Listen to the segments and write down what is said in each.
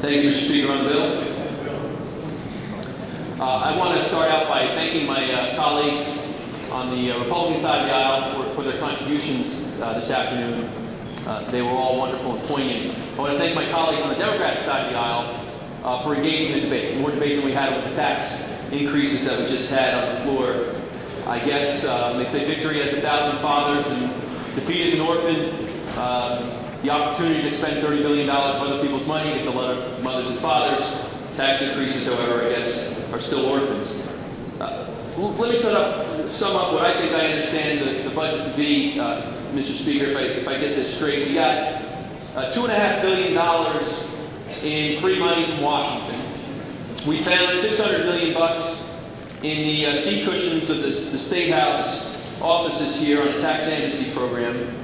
Thank you, Mr. Speaker, on the bill. I want to start out by thanking my colleagues on the Republican side of the aisle for their contributions this afternoon. They were all wonderful and poignant. I want to thank my colleagues on the Democratic side of the aisle for engaging in the debate, more debate than we had with the tax increases that we just had on the floor. I guess they say victory has 1,000 fathers and defeat is an orphan. The opportunity to spend $30 billion of other people's money gets a lot of mothers and fathers. Tax increases, however, I guess, are still orphans. Let me sum up what I think I understand the budget to be, Mr. Speaker, if I get this straight. We got $2.5 billion in free money from Washington. We found $600 million in the seat cushions of the State House offices here on a tax amnesty program.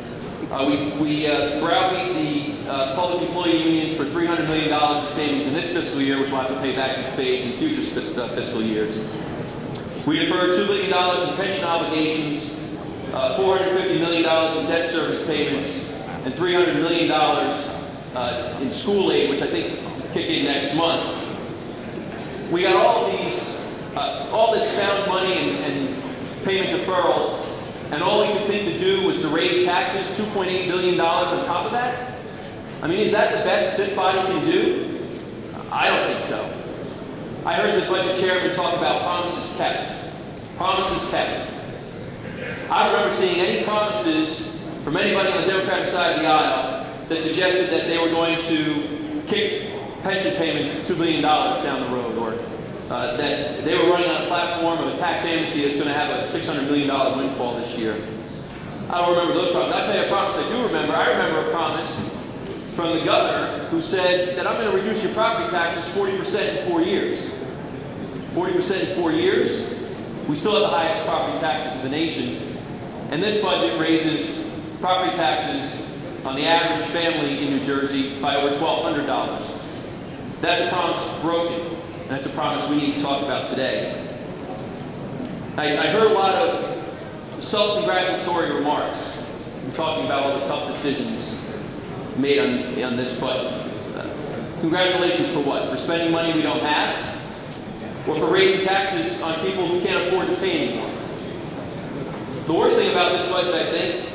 We browbeat the public employee unions for $300 million in savings in this fiscal year, which we'll have to pay back in spades in future fiscal years. We deferred $2 billion in pension obligations, $450 million in debt service payments, and $300 million in school aid, which I think will kick in next month. We got all this found money and payment deferrals, and all we could think to do was to raise taxes $2.8 billion on top of that? I mean, is that the best this body can do? I don't think so. I heard the budget chairman talk about promises kept. Promises kept. I don't remember seeing any promises from anybody on the Democratic side of the aisle that suggested that they were going to kick pension payments $2 billion down the road, or that they were running on a platform of a tax amnesty that's going to have a $600 million windfall this year. I don't remember those promises. I'll tell you a promise I do remember. I remember a promise from the governor who said that I'm going to reduce your property taxes 40% in 4 years. 40% in 4 years? We still have the highest property taxes in the nation. And this budget raises property taxes on the average family in New Jersey by over $1,200. That's a promise broken. And that's a promise we need to talk about today. I heard a lot of self-congratulatory remarks talking about all the tough decisions made on this budget. Congratulations for what? For spending money we don't have? Or for raising taxes on people who can't afford to pay anymore? The worst thing about this budget, I think,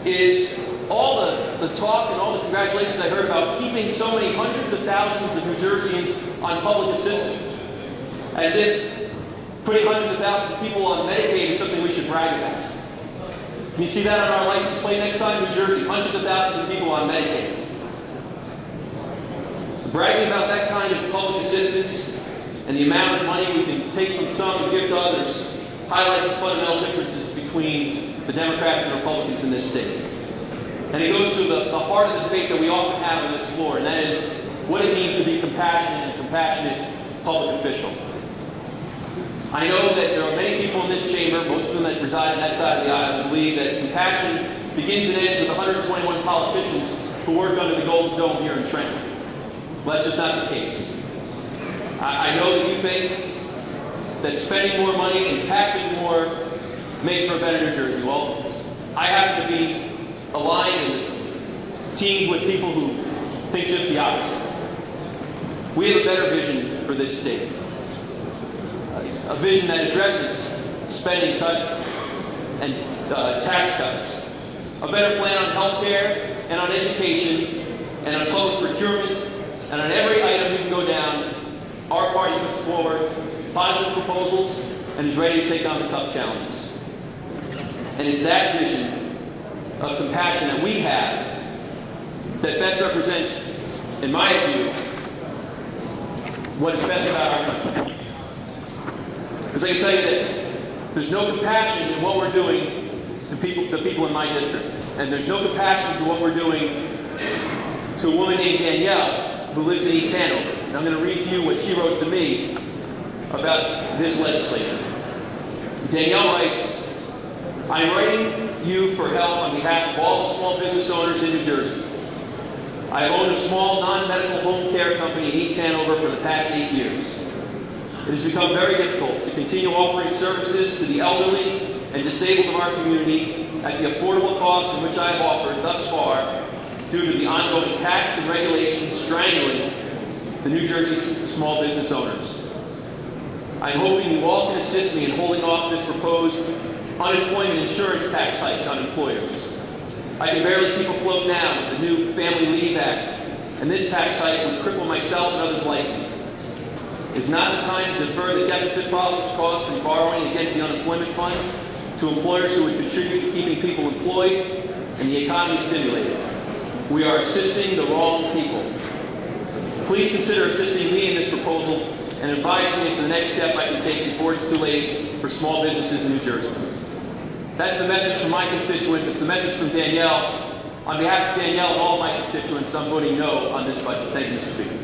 is all the talk and all the congratulations I heard about keeping so many hundreds of thousands of New Jerseyans on public assistance, as if putting hundreds of thousands of people on Medicaid is something we should brag about. Can you see that on our license plate next time? New Jersey, hundreds of thousands of people on Medicaid. Bragging about that kind of public assistance and the amount of money we can take from some and give to others highlights the fundamental differences between the Democrats and Republicans in this state. And it goes to the heart of the debate that we often have on this floor, and that is what it means to be compassionate public official. I know that there are many people in this chamber, most of them that reside on that side of the aisle, who believe that compassion begins and ends with 121 politicians who work under the Golden Dome here in Trenton. Well, that's just not the case. I know that you think that spending more money and taxing more makes for a better New Jersey. Well, I happen to be aligned and teamed with people who think just the opposite. We have a better vision for this state. A vision that addresses spending cuts and tax cuts. A better plan on health care and on education and on public procurement and on every item we can go down. Our party puts forward positive proposals and is ready to take on the tough challenges. And it's that vision of compassion that we have that best represents, in my view, what is best about our country. Because I can tell you this, there's no compassion in what we're doing to the people in my district. And there's no compassion to what we're doing to a woman named Danielle who lives in East Hanover. And I'm going to read to you what she wrote to me about this legislation. Danielle writes, I'm writing you for help on behalf of all the small business owners in New Jersey. I have owned a small non-medical home care company in East Hanover for the past 8 years. It has become very difficult to continue offering services to the elderly and disabled of our community at the affordable cost in which I have offered thus far due to the ongoing tax and regulations strangling the New Jersey small business owners. I'm hoping you all can assist me in holding off this proposed unemployment insurance tax hike on employers. I can barely keep afloat now with the new Family Leave Act, and this tax hike would cripple myself and others like me. It's not the time to defer the deficit problems caused from borrowing against the unemployment fund to employers who would contribute to keeping people employed and the economy stimulated. We are assisting the wrong people. Please consider assisting me in this proposal and advise me as to the next step I can take before it's too late for small businesses in New Jersey. That's the message from my constituents. It's the message from Danielle. On behalf of Danielle and all of my constituents, I'm voting no on this budget. Thank you, Mr. Speaker.